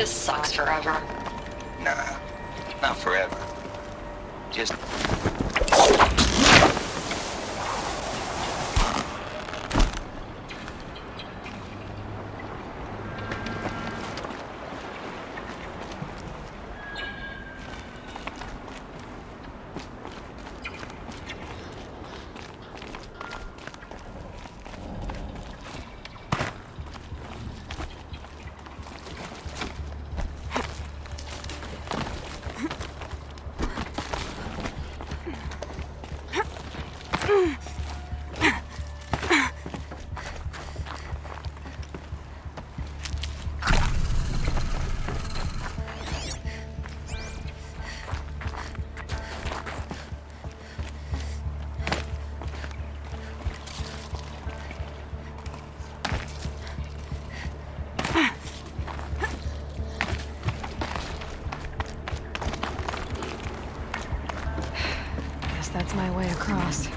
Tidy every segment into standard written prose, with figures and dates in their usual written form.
This sucks forever. Nah, not forever. Just... That's my way across.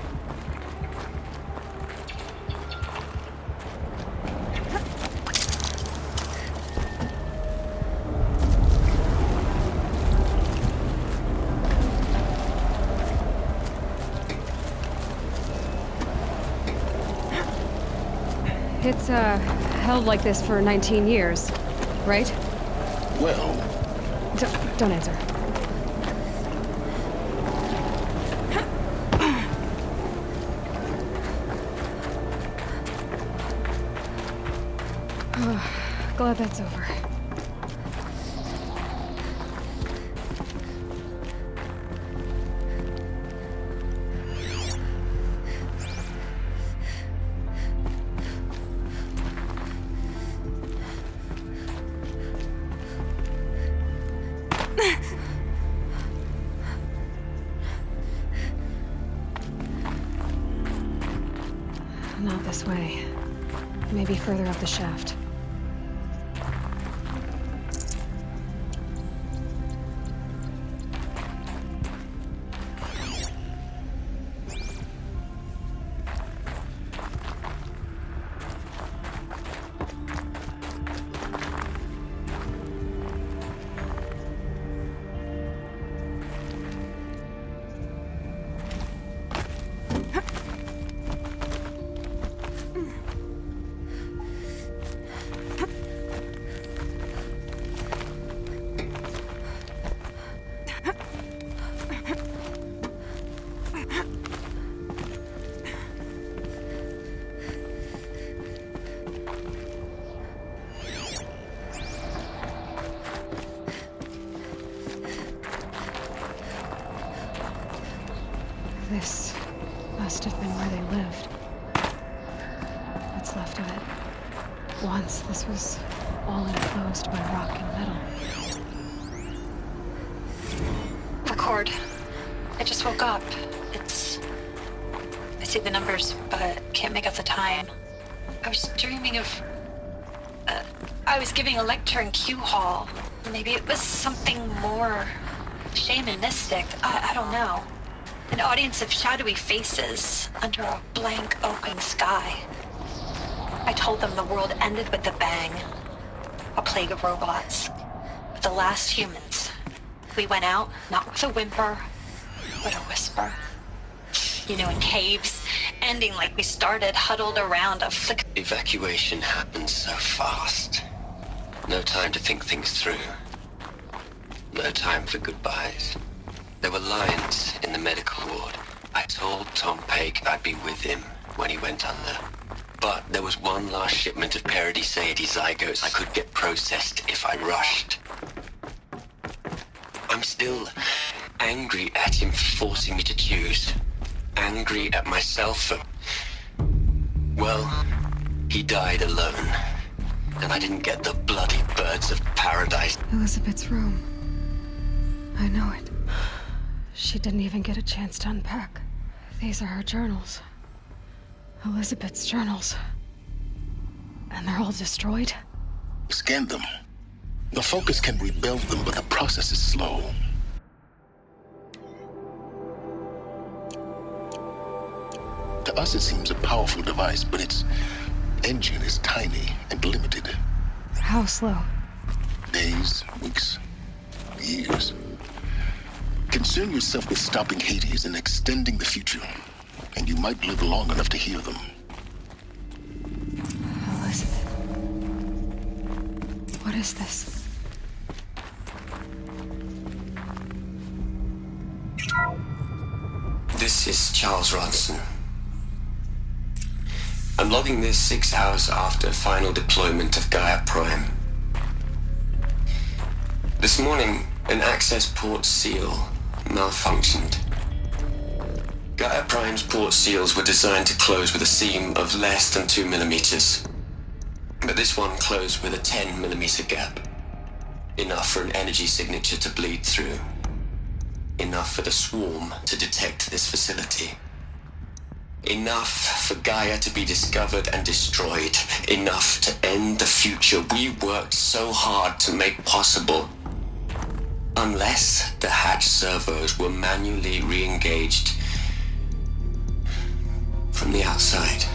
It's, held like this for 19 years, right? Well... Don't answer. Glad that's over. Not this way. Maybe further up the shaft. This must have been where they lived. What's left of it. Once this was all enclosed by rock and metal. Record. I just woke up. I see the numbers, but can't make out the time. I was dreaming of... I was giving a lecture in Q Hall. Maybe it was something more shamanistic. I don't know. An audience of shadowy faces under a blank open sky. I told them the world ended with a bang. A plague of robots. The last humans. We went out, not with a whimper, but a whisper. You know, in caves, ending like we started, huddled around a flicker. Evacuation happened so fast. No time to think things through. No time for goodbyes. There were lines in the medical ward. I told Tom Paik I'd be with him when he went under. But there was one last shipment of Paradis-Seidi zygotes I could get processed if I rushed. I'm still angry at him for forcing me to choose. Angry at myself for... Well, he died alone. And I didn't get the bloody birds of paradise. Elizabeth's room. I know it. She didn't even get a chance to unpack. These are her journals. Elizabeth's journals. And they're all destroyed? Scan them. The Focus can rebuild them, but the process is slow. To us, it seems a powerful device, but its engine is tiny and limited. How slow? Days, days, weeks, years. Concern yourself with stopping Hades and extending the future, and you might live long enough to hear them. Elizabeth. What is this? This is Charles Ronson. I'm logging this 6 hours after final deployment of Gaia Prime. This morning, an access port seal malfunctioned. Gaia Prime's port seals were designed to close with a seam of less than 2 millimeters. But this one closed with a 10 millimeter gap. Enough for an energy signature to bleed through. Enough for the swarm to detect this facility. Enough for Gaia to be discovered and destroyed. Enough to end the future we worked so hard to make possible. Unless the hatch servos were manually re-engaged from the outside.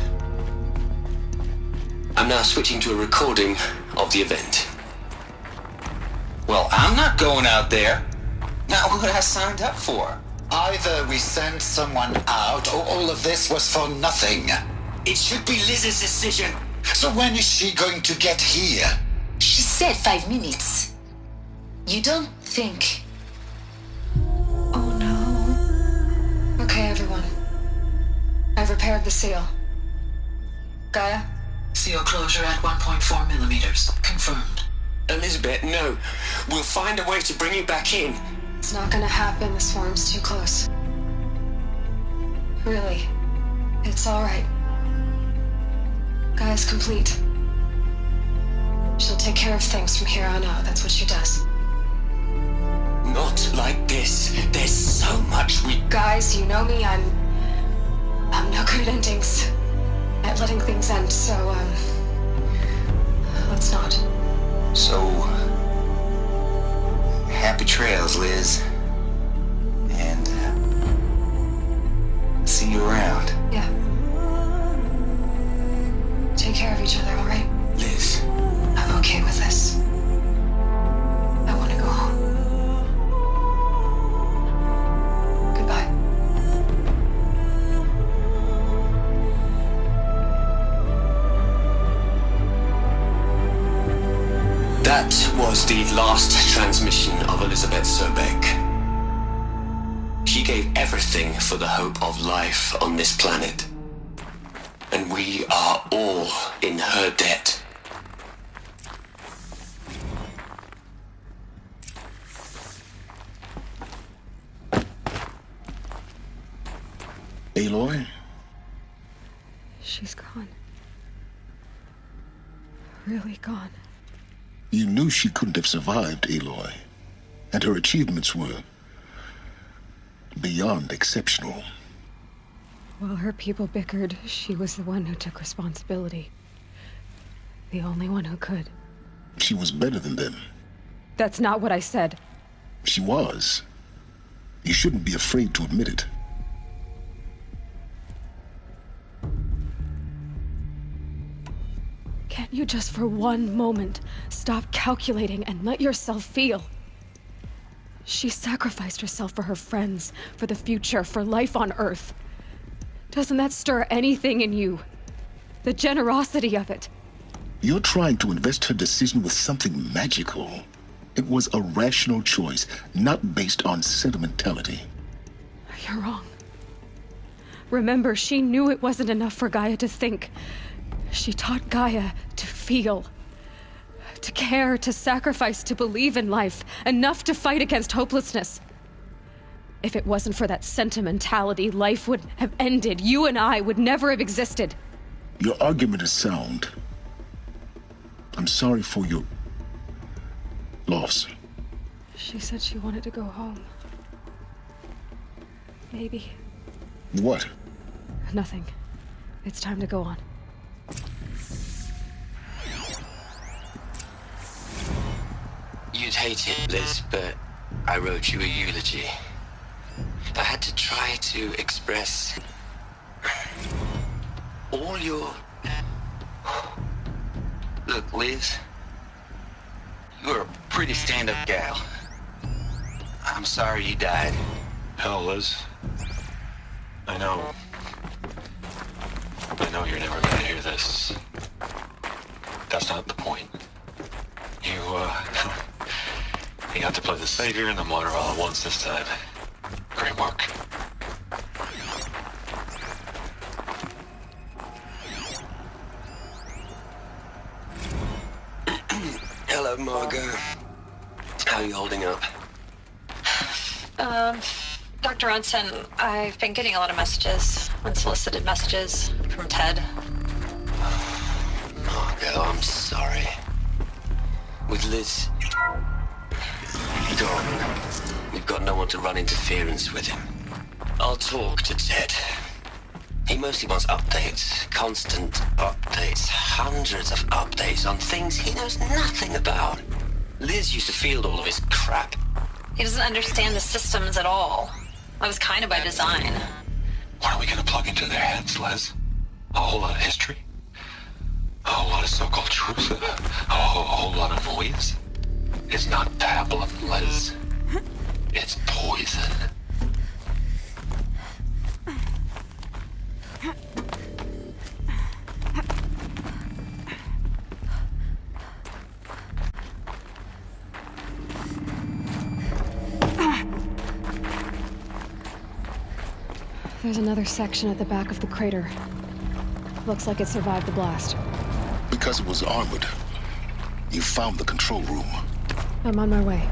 I'm now switching to a recording of the event. Well, I'm not going out there. Not what I signed up for. Either we send someone out, or all of this was for nothing. It should be Liz's decision. So when is she going to get here? She said 5 minutes. You don't think... Oh no. Okay, everyone. I've repaired the seal. Gaia? Seal closure at 1.4 millimeters. Confirmed. Elizabeth, no. We'll find a way to bring you back in. It's not gonna happen. The swarm's too close. Really. It's alright. Gaia's complete. She'll take care of things from here on out. That's what she does. Not like this. There's so much we... Guys, you know me. I'm no good at endings. At letting things end, so, let's not. So, happy trails, Liz. And, see you around. Yeah. Take care of each other, alright? Liz. I'm okay with this. I want to go home. Goodbye. That was the last transmission of Elizabeth Sobek. She gave everything for the hope of life on this planet. And we are all in her debt. Aloy? She's gone. Really gone. You knew she couldn't have survived, Aloy. And her achievements were beyond exceptional. While her people bickered, she was the one who took responsibility. The only one who could. She was better than them. That's not what I said. She was. You shouldn't be afraid to admit it. Can't you just for one moment stop calculating and let yourself feel? She sacrificed herself for her friends, for the future, for life on Earth. Doesn't that stir anything in you? The generosity of it. You're trying to invest her decision with something magical. It was a rational choice, not based on sentimentality. You're wrong. Remember, she knew it wasn't enough for Gaia to think. She taught Gaia to feel. To care, to sacrifice, to believe in life. Enough to fight against hopelessness. If it wasn't for that sentimentality, life would have ended. You and I would never have existed. Your argument is sound. I'm sorry for your loss. She said she wanted to go home. Maybe. What? Nothing. It's time to go on. You'd hate it, Liz, but I wrote you a eulogy. I had to try to express all your... Look, Liz, you're a pretty stand-up gal. I'm sorry you died. Hell, Liz. I know you're never gonna hear this. That's not the point. You got to play the savior and the martyr all at once this time. Great work. Hello, Margot. How are you holding up? Dr. Ronson, I've been getting a lot of messages, unsolicited messages from Ted. Margot, I'm sorry. With Liz gone, we've got no one to run interference with him. I'll talk to Ted. He mostly wants updates, constant updates, hundreds of updates on things he knows nothing about. Liz used to field all of his crap. He doesn't understand the systems at all. That was kind of by design. What are we gonna plug into their heads, Liz? A whole lot of history? A whole lot of so-called truth? A whole lot of noise? It's not pablum, Liz. It's poison. There's another section at the back of the crater. Looks like it survived the blast. Because it was armored, you found the control room. I'm on my way.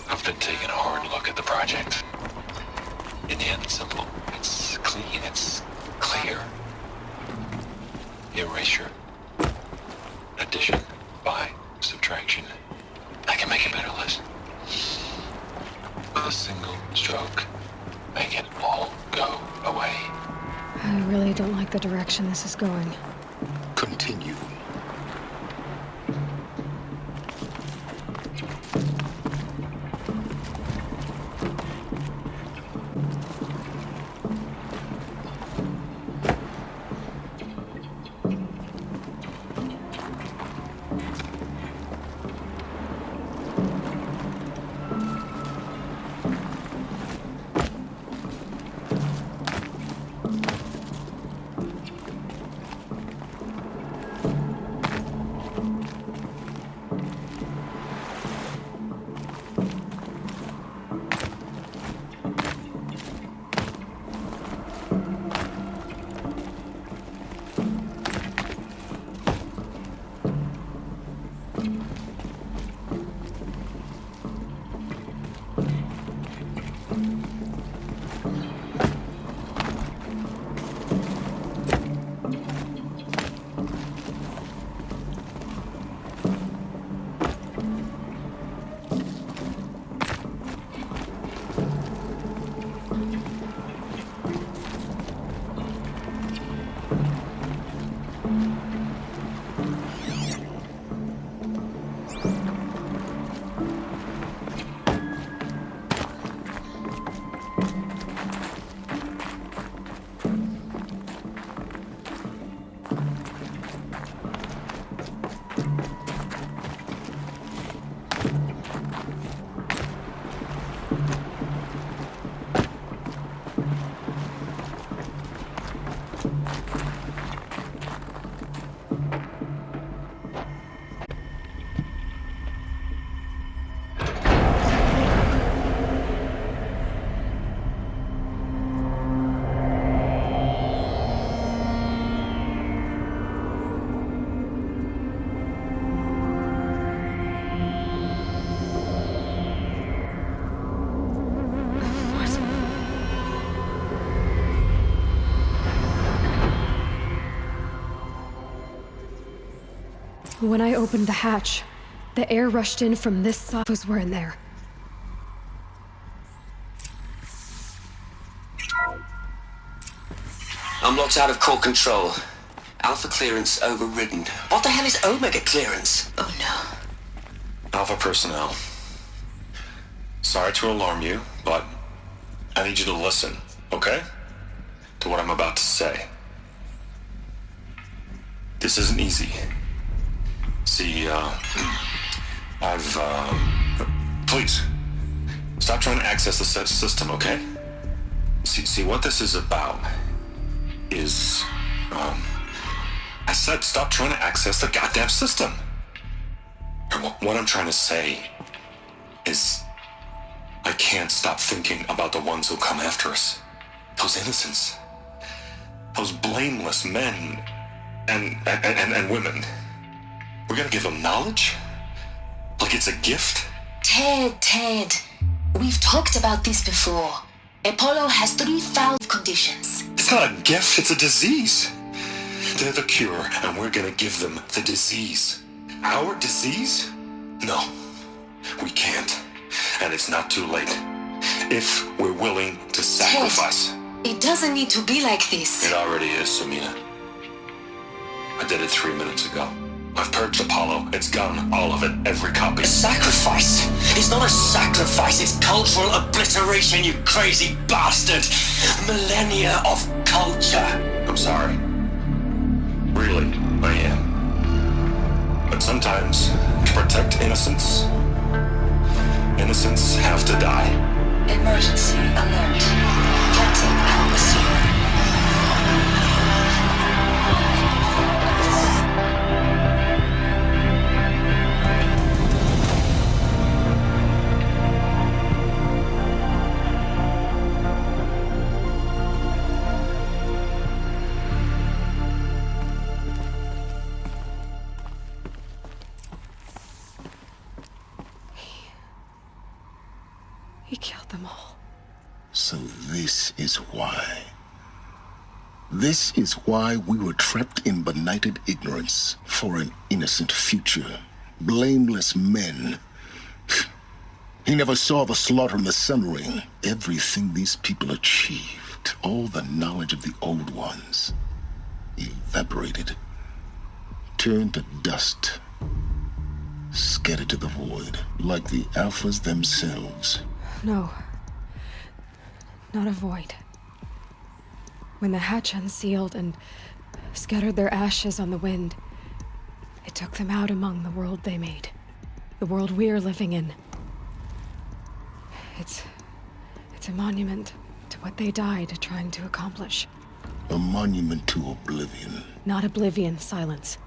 I've been taking a hard look at the project. In the end, it's simple. It's clean. It's clear. Erasure. Addition. By. Subtraction. I can make it better, Liz. With a single stroke. Make it all go away. I really don't like the direction this is going. Continue. When I opened the hatch, the air rushed in from this side. Were in there. I'm locked out of core control. Alpha clearance overridden. What the hell is Omega clearance? Oh no. Alpha personnel. Sorry to alarm you, but I need you to listen, okay? To what I'm about to say. This isn't easy. See, please, stop trying to access the system, okay? See, what this is about is, I said stop trying to access the goddamn system. And what I'm trying to say is, I can't stop thinking about the ones who come after us. Those innocents. Those blameless men and women. We're gonna give them knowledge? Like it's a gift? Ted. We've talked about this before. Apollo has 3,000 conditions. It's not a gift, it's a disease. They're the cure, and we're gonna give them the disease. Our disease? No, we can't. And it's not too late. If we're willing to sacrifice. Ted, it doesn't need to be like this. It already is, Samina. I did it 3 minutes ago. I've purged Apollo. It's gone. All of it. Every copy. A sacrifice? It's not a sacrifice. It's cultural obliteration, you crazy bastard. Millennia of culture. I'm sorry. Really, I am. But sometimes, to protect innocence have to die. Emergency alert. Captain Alpha. He killed them all. So this is why. This is why we were trapped in benighted ignorance for an innocent future. Blameless men. He never saw the slaughter in the Sun Ring. Everything these people achieved, all the knowledge of the old ones, evaporated, turned to dust, scattered to the void, like the Alphas themselves. No. Not a void. When the hatch unsealed and scattered their ashes on the wind, it took them out among the world they made. The world we're living in. It's a monument to what they died trying to accomplish. A monument to oblivion. Not oblivion, silence.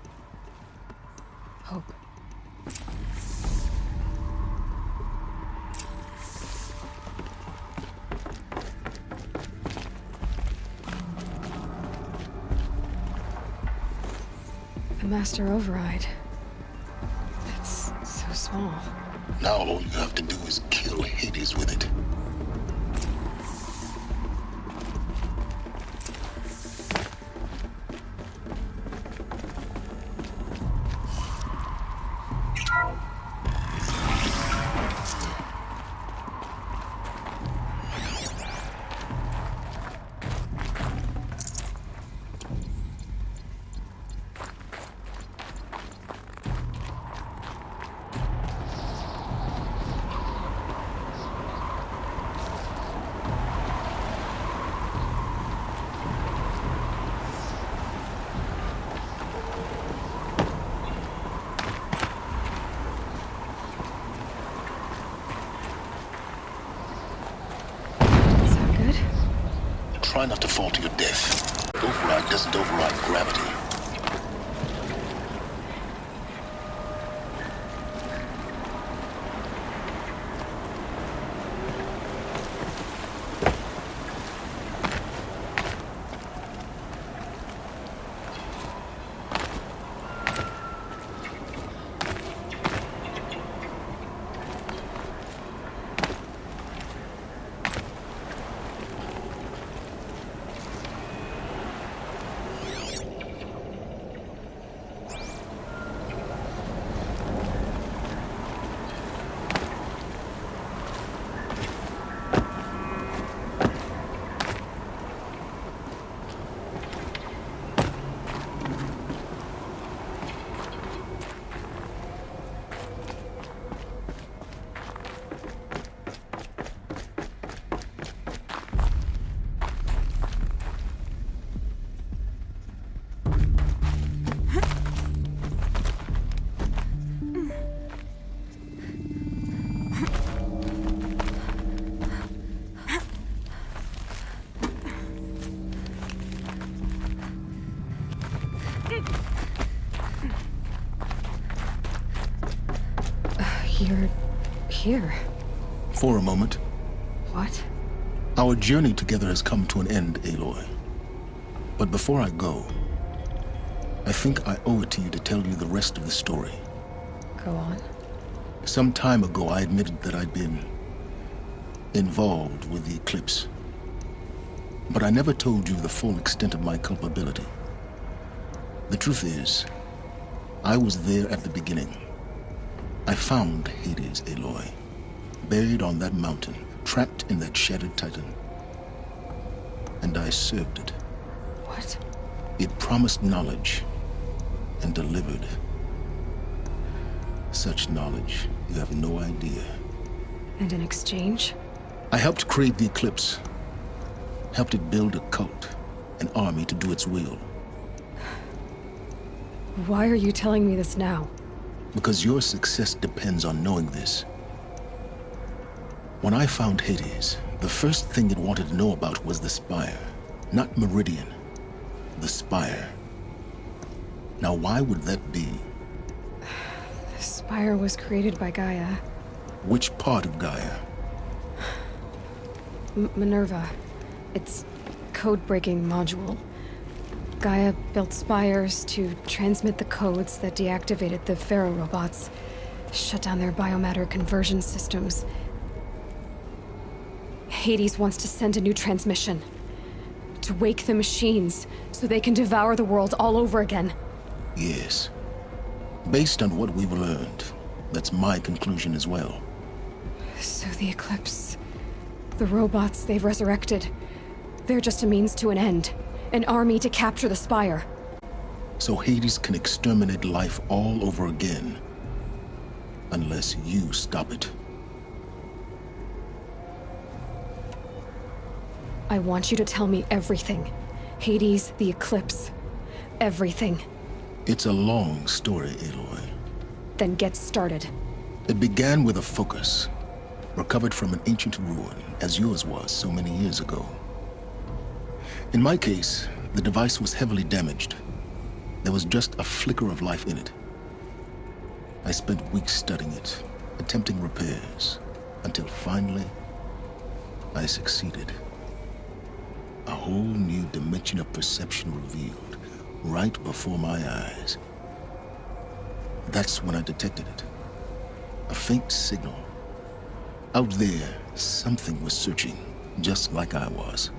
Hope. The master override. It's so small. Now all you have to do is kill Hades with it. Try not to fall to your death. Override doesn't override gravity. You're here. For a moment. What? Our journey together has come to an end, Aloy. But before I go, I think I owe it to you to tell you the rest of the story. Go on. Some time ago, I admitted that I'd been involved with the eclipse. But I never told you the full extent of my culpability. The truth is, I was there at the beginning. I found Hades, Aloy, buried on that mountain, trapped in that shattered titan. And I served it. What? It promised knowledge and delivered. Such knowledge, you have no idea. And in exchange? I helped create the eclipse. Helped it build a cult, an army to do its will. Why are you telling me this now? Because your success depends on knowing this. When I found Hades, the first thing it wanted to know about was the Spire. Not Meridian. The Spire. Now why would that be? The Spire was created by Gaia. Which part of Gaia? Minerva. Its code-breaking module. Gaia built spires to transmit the codes that deactivated the Pharaoh robots, shut down their biomatter conversion systems. Hades wants to send a new transmission. To wake the machines, so they can devour the world all over again. Yes. Based on what we've learned, that's my conclusion as well. So the Eclipse... the robots they've resurrected... they're just a means to an end. An army to capture the Spire. So Hades can exterminate life all over again. Unless you stop it. I want you to tell me everything. Hades, the Eclipse. Everything. It's a long story, Aloy. Then get started. It began with a focus. Recovered from an ancient ruin, as yours was so many years ago. In my case, the device was heavily damaged. There was just a flicker of life in it. I spent weeks studying it, attempting repairs, until finally, I succeeded. A whole new dimension of perception revealed, right before my eyes. That's when I detected it. A faint signal. Out there, something was searching, just like I was.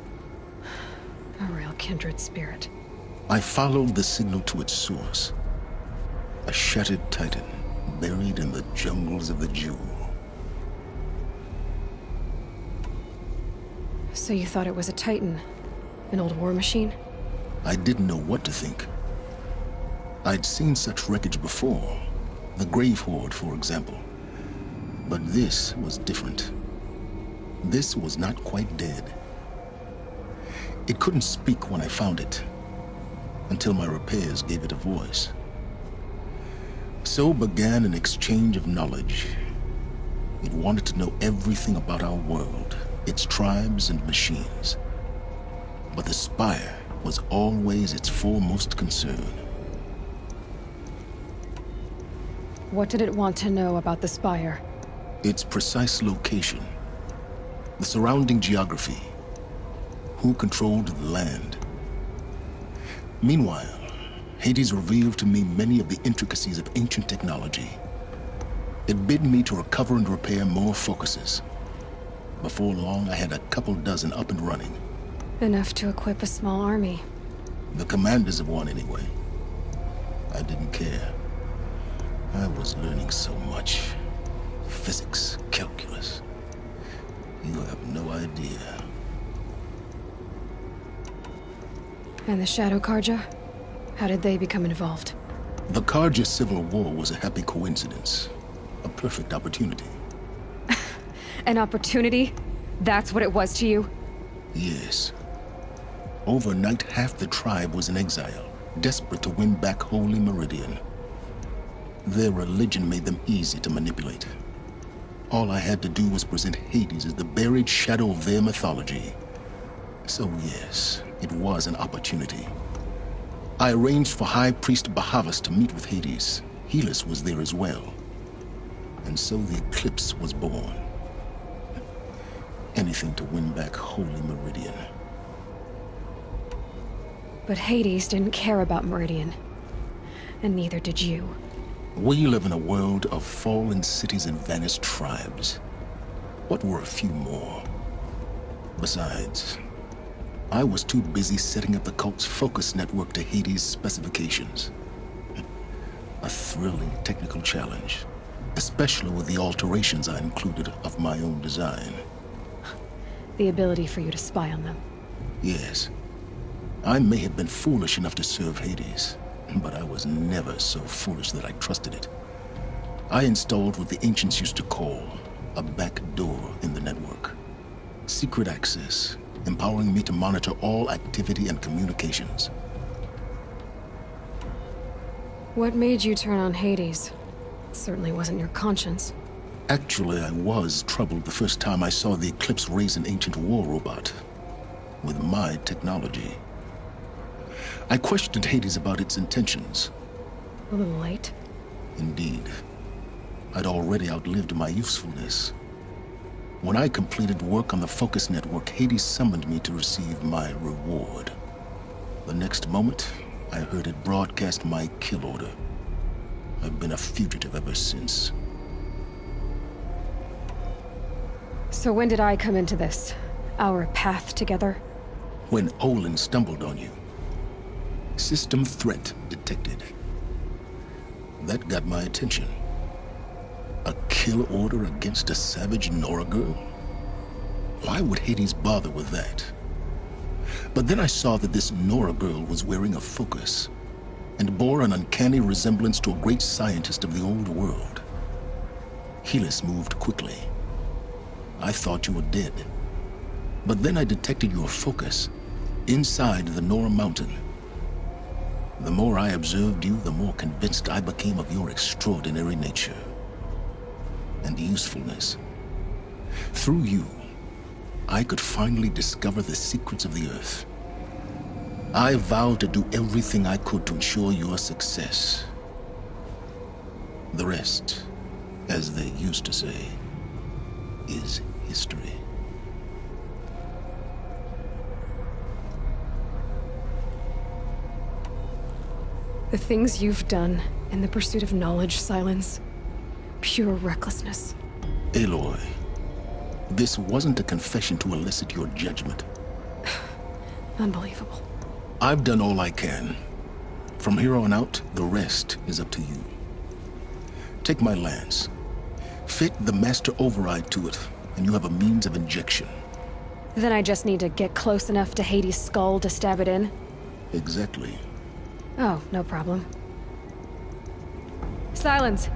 A real kindred spirit. I followed the signal to its source. A shattered titan, buried in the jungles of the Jewel. So you thought it was a titan? An old war machine? I didn't know what to think. I'd seen such wreckage before. The Grave Horde, for example. But this was different. This was not quite dead. It couldn't speak when I found it, until my repairs gave it a voice. So began an exchange of knowledge. It wanted to know everything about our world, its tribes and machines. But the Spire was always its foremost concern. What did it want to know about the Spire? Its precise location, the surrounding geography, who controlled the land. Meanwhile, Hades revealed to me many of the intricacies of ancient technology. It bid me to recover and repair more focuses. Before long, I had a couple dozen up and running. Enough to equip a small army. The commanders of one, anyway. I didn't care. I was learning so much. Physics, calculus. You have no idea. And the Shadow Karja? How did they become involved? The Karja Civil War was a happy coincidence. A perfect opportunity. An opportunity? That's what it was to you? Yes. Overnight, half the tribe was in exile, desperate to win back Holy Meridian. Their religion made them easy to manipulate. All I had to do was present Hades as the buried shadow of their mythology. So yes, it was an opportunity. I arranged for High Priest Bahavas to meet with Hades. Helis was there as well. And so the eclipse was born. Anything to win back Holy Meridian. But Hades didn't care about Meridian. And neither did you. We live in a world of fallen cities and vanished tribes. What were a few more? Besides, I was too busy setting up the cult's focus network to Hades' specifications. A thrilling technical challenge, especially with the alterations I included of my own design. The ability for you to spy on them. Yes. I may have been foolish enough to serve Hades, but I was never so foolish that I trusted it. I installed what the ancients used to call a back door in the network. Secret access, empowering me to monitor all activity and communications. What made you turn on Hades? It certainly wasn't your conscience. Actually, I was troubled the first time I saw the Eclipse raise an ancient war robot with my technology. I questioned Hades about its intentions. A little late. Indeed. I'd already outlived my usefulness. When I completed work on the Focus Network, Hades summoned me to receive my reward. The next moment, I heard it broadcast my kill order. I've been a fugitive ever since. So when did I come into this? Our path together? When Olin stumbled on you. System threat detected. That got my attention. A kill order against a savage Nora girl? Why would Hades bother with that? But then I saw that this Nora girl was wearing a focus and bore an uncanny resemblance to a great scientist of the old world. Helis moved quickly. I thought you were dead. But then I detected your focus inside the Nora mountain. The more I observed you, the more convinced I became of your extraordinary nature and usefulness. Through you, I could finally discover the secrets of the Earth. I vowed to do everything I could to ensure your success. The rest, as they used to say, is history. The things you've done in the pursuit of knowledge, Silence. Pure recklessness. Aloy, this wasn't a confession to elicit your judgment. Unbelievable. I've done all I can. From here on out, the rest is up to you. Take my lance. Fit the master override to it, and you have a means of injection. Then I just need to get close enough to Hades' skull to stab it in? Exactly. Oh, no problem. Silence!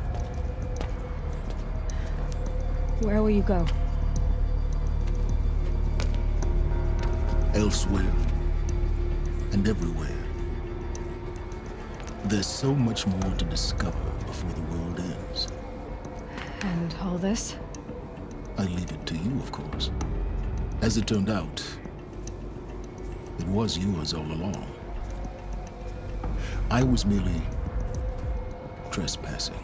Where will you go? Elsewhere. And everywhere. There's so much more to discover before the world ends. And all this? I leave it to you, of course. As it turned out, it was yours all along. I was merely trespassing.